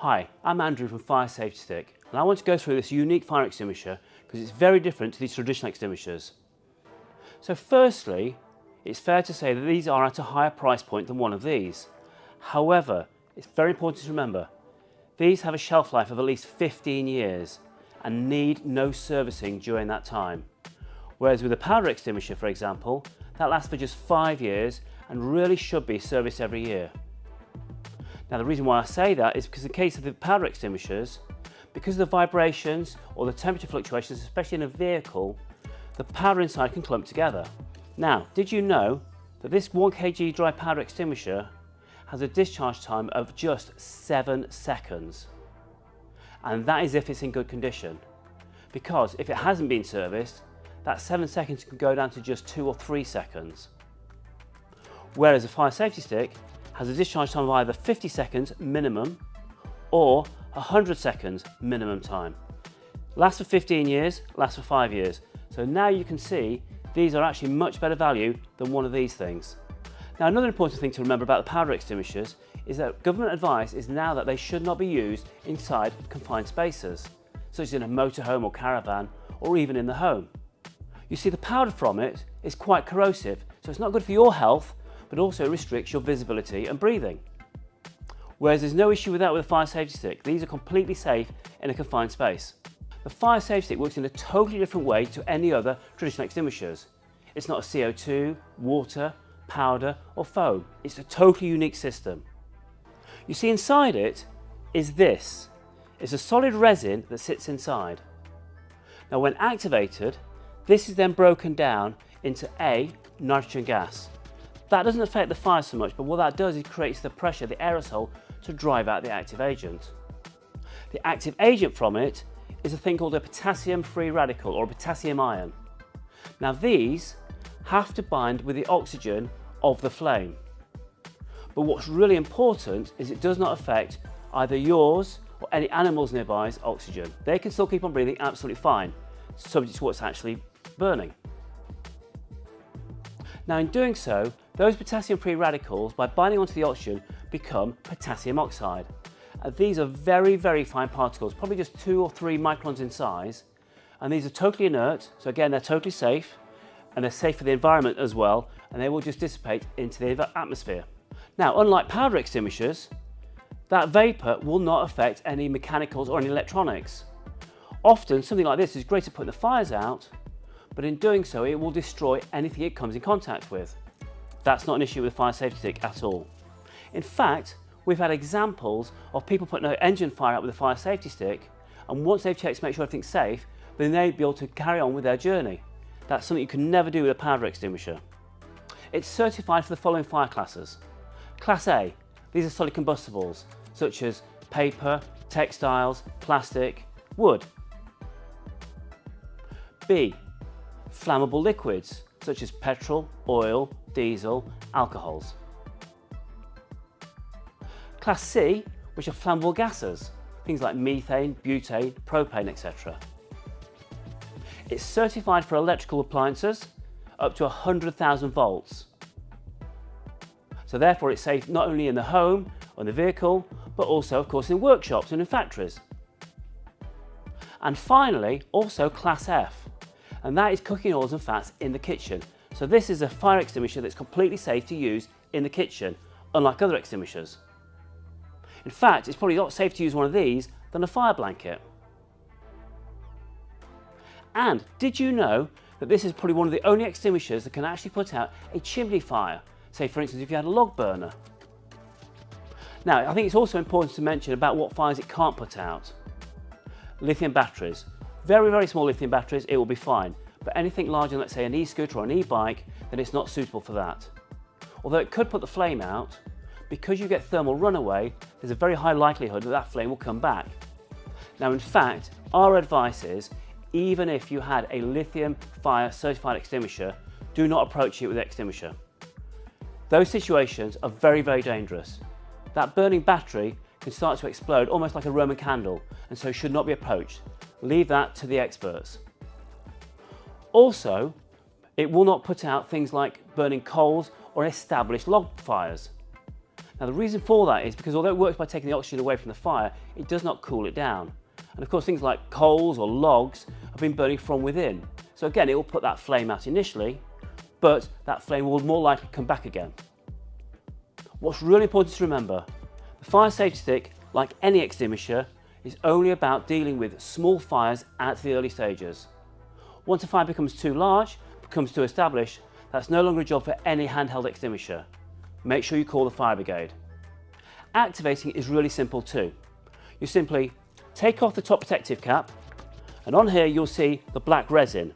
Hi, I'm Andrew from Fire Safety Stick, and I want to go through this unique fire extinguisher because it's very different to these traditional extinguishers. So firstly, it's fair to say that these are at a higher price point than one of these. However, it's very important to remember, these have a shelf life of at least 15 years and need no servicing during that time. Whereas with a powder extinguisher, for example, that lasts for just 5 years and really should be serviced every year. Now the reason why I say that is because in the case of the powder extinguishers, because of the vibrations or the temperature fluctuations, especially in a vehicle, the powder inside can clump together. Now, did you know that this 1 kg dry powder extinguisher has a discharge time of just 7 seconds? And that is if it's in good condition. Because if it hasn't been serviced, that 7 seconds can go down to just 2 or 3 seconds. Whereas a fire safety stick has a discharge time of either 50 seconds minimum or 100 seconds minimum time. Lasts for 15 years, lasts for 5 years. So now you can see these are actually much better value than one of these things. Now another important thing to remember about the powder extinguishers is that government advice is now that they should not be used inside confined spaces, such as in a motorhome or caravan or even in the home. You see, the powder from it is quite corrosive, so it's not good for your health, but also restricts your visibility and breathing. Whereas there's no issue with that with a fire safety stick. These are completely safe in a confined space. The fire safety stick works in a totally different way to any other traditional extinguishers. It's not a CO2, water, powder or foam. It's a totally unique system. You see, inside it is this. It's a solid resin that sits inside. Now when activated, this is then broken down into nitrogen gas. That doesn't affect the fire so much, but what that does is creates the pressure, the aerosol, to drive out the active agent. The active agent from it is a thing called a potassium free radical or a potassium ion. Now these have to bind with the oxygen of the flame. But what's really important is it does not affect either yours or any animals nearby's oxygen. They can still keep on breathing absolutely fine, subject to what's actually burning. Now in doing so, those potassium free radicals, by binding onto the oxygen, become potassium oxide. These are very, very fine particles, probably just 2 or 3 microns in size, and these are totally inert, so again they're totally safe, and they're safe for the environment as well, and they will just dissipate into the atmosphere. Now unlike powder extinguishers, that vapour will not affect any mechanicals or any electronics. Often something like this is great at putting the fires out, but in doing so it will destroy anything it comes in contact with. That's not an issue with a fire safety stick at all. In fact, we've had examples of people putting an engine fire out with a fire safety stick, and once they've checked to make sure everything's safe, then they'll be able to carry on with their journey. That's something you can never do with a powder extinguisher. It's certified for the following fire classes. Class A, these are solid combustibles, such as paper, textiles, plastic, wood. B, flammable liquids, such as petrol, oil, diesel, alcohols. Class C, which are flammable gases, things like methane, butane, propane, etc. It's certified for electrical appliances up to 100,000 volts. So therefore it's safe not only in the home or the vehicle, but also of course in workshops and in factories. And finally, also Class F, and that is cooking oils and fats in the kitchen. So this is a fire extinguisher that's completely safe to use in the kitchen, unlike other extinguishers. In fact, it's probably not safe to use one of these than a fire blanket. And did you know that this is probably one of the only extinguishers that can actually put out a chimney fire? Say for instance if you had a log burner. Now I think it's also important to mention about what fires it can't put out. Lithium batteries. Very, very small lithium batteries, it will be fine. But anything larger, let's say an e-scooter or an e-bike, then it's not suitable for that. Although it could put the flame out, because you get thermal runaway, there's a very high likelihood that that flame will come back. Now in fact, our advice is, even if you had a lithium fire certified extinguisher, do not approach it with the extinguisher. Those situations are very, very dangerous. That burning battery can start to explode almost like a Roman candle, and so should not be approached. Leave that to the experts. Also, it will not put out things like burning coals or established log fires. Now the reason for that is because although it works by taking the oxygen away from the fire, it does not cool it down. And of course things like coals or logs have been burning from within. So again, it will put that flame out initially, but that flame will more likely come back again. What's really important to remember, the fire safety stick, like any extinguisher, is only about dealing with small fires at the early stages. Once a fire becomes too large, becomes too established, that's no longer a job for any handheld extinguisher. Make sure you call the fire brigade. Activating is really simple too. You simply take off the top protective cap, and on here you'll see the black resin.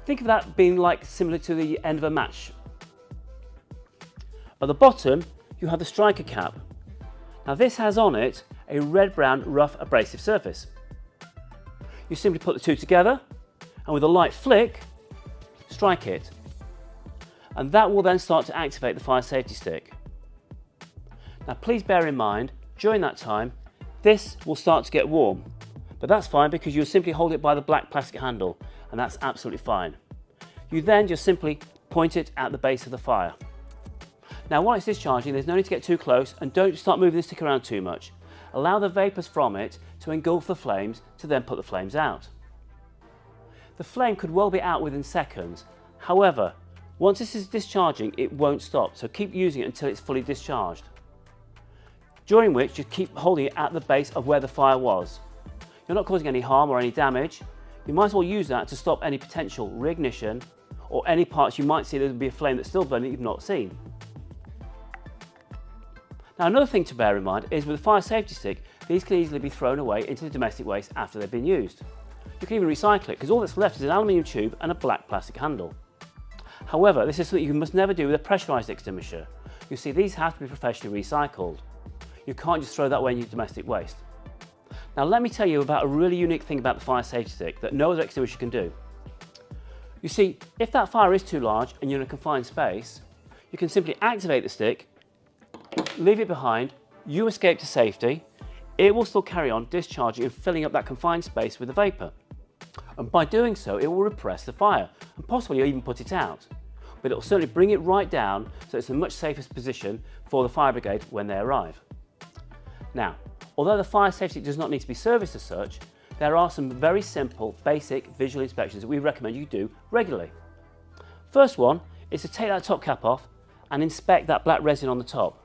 Think of that being like similar to the end of a match. At the bottom you have the striker cap. Now this has on it a red-brown rough abrasive surface. You simply put the two together and with a light flick, strike it. And that will then start to activate the fire safety stick. Now please bear in mind, during that time, this will start to get warm. But that's fine because you'll simply hold it by the black plastic handle and that's absolutely fine. You then just simply point it at the base of the fire. Now while it's discharging, there's no need to get too close and don't start moving the stick around too much. Allow the vapours from it to engulf the flames to then put the flames out. The flame could well be out within seconds. However, once this is discharging, it won't stop, so keep using it until it's fully discharged. During which, you keep holding it at the base of where the fire was. You're not causing any harm or any damage. You might as well use that to stop any potential reignition or any parts you might see there'll be a flame that's still burning that you've not seen. Now another thing to bear in mind is with a fire safety stick, these can easily be thrown away into the domestic waste after they've been used. You can even recycle it because all that's left is an aluminium tube and a black plastic handle. However, this is something you must never do with a pressurised extinguisher. You see, these have to be professionally recycled. You can't just throw that away in your domestic waste. Now let me tell you about a really unique thing about the fire safety stick that no other extinguisher can do. You see, if that fire is too large and you're in a confined space, you can simply activate the stick, leave it behind, you escape to safety, it will still carry on discharging and filling up that confined space with the vapour. And by doing so, it will repress the fire and possibly even put it out. But it will certainly bring it right down so it's in a much safer position for the fire brigade when they arrive. Now, although the fire safety does not need to be serviced as such, there are some very simple, basic visual inspections that we recommend you do regularly. First one is to take that top cap off and inspect that black resin on the top.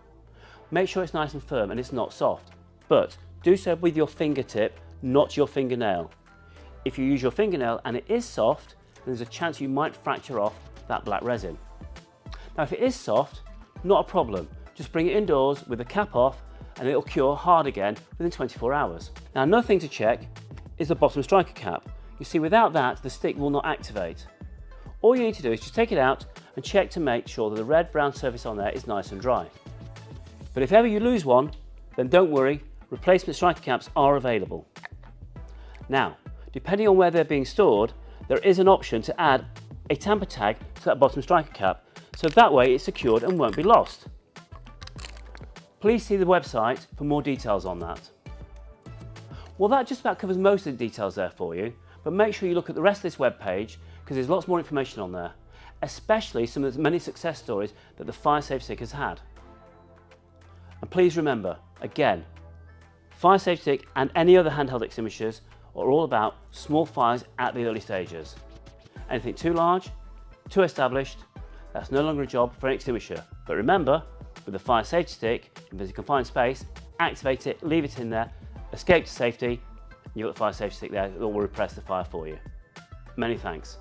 Make sure it's nice and firm and it's not soft, but do so with your fingertip, not your fingernail. If you use your fingernail and it is soft, then there's a chance you might fracture off that black resin. Now if it is soft, not a problem. Just bring it indoors with the cap off and it'll cure hard again within 24 hours. Now another thing to check is the bottom striker cap. You see, without that, the stick will not activate. All you need to do is just take it out and check to make sure that the red-brown surface on there is nice and dry. But if ever you lose one, then don't worry, replacement striker caps are available. Now, depending on where they're being stored, there is an option to add a tamper tag to that bottom striker cap, so that way it's secured and won't be lost. Please see the website for more details on that. Well, that just about covers most of the details there for you, but make sure you look at the rest of this web page because there's lots more information on there, especially some of the many success stories that the fire safety stick has had. And please remember, again, fire safety stick and any other handheld extinguishers are all about small fires at the early stages. Anything too large, too established, that's no longer a job for an extinguisher. But remember, with the fire safety stick, if there's a confined space, activate it, leave it in there, escape to safety, and you've got the fire safety stick there that will repress the fire for you. Many thanks.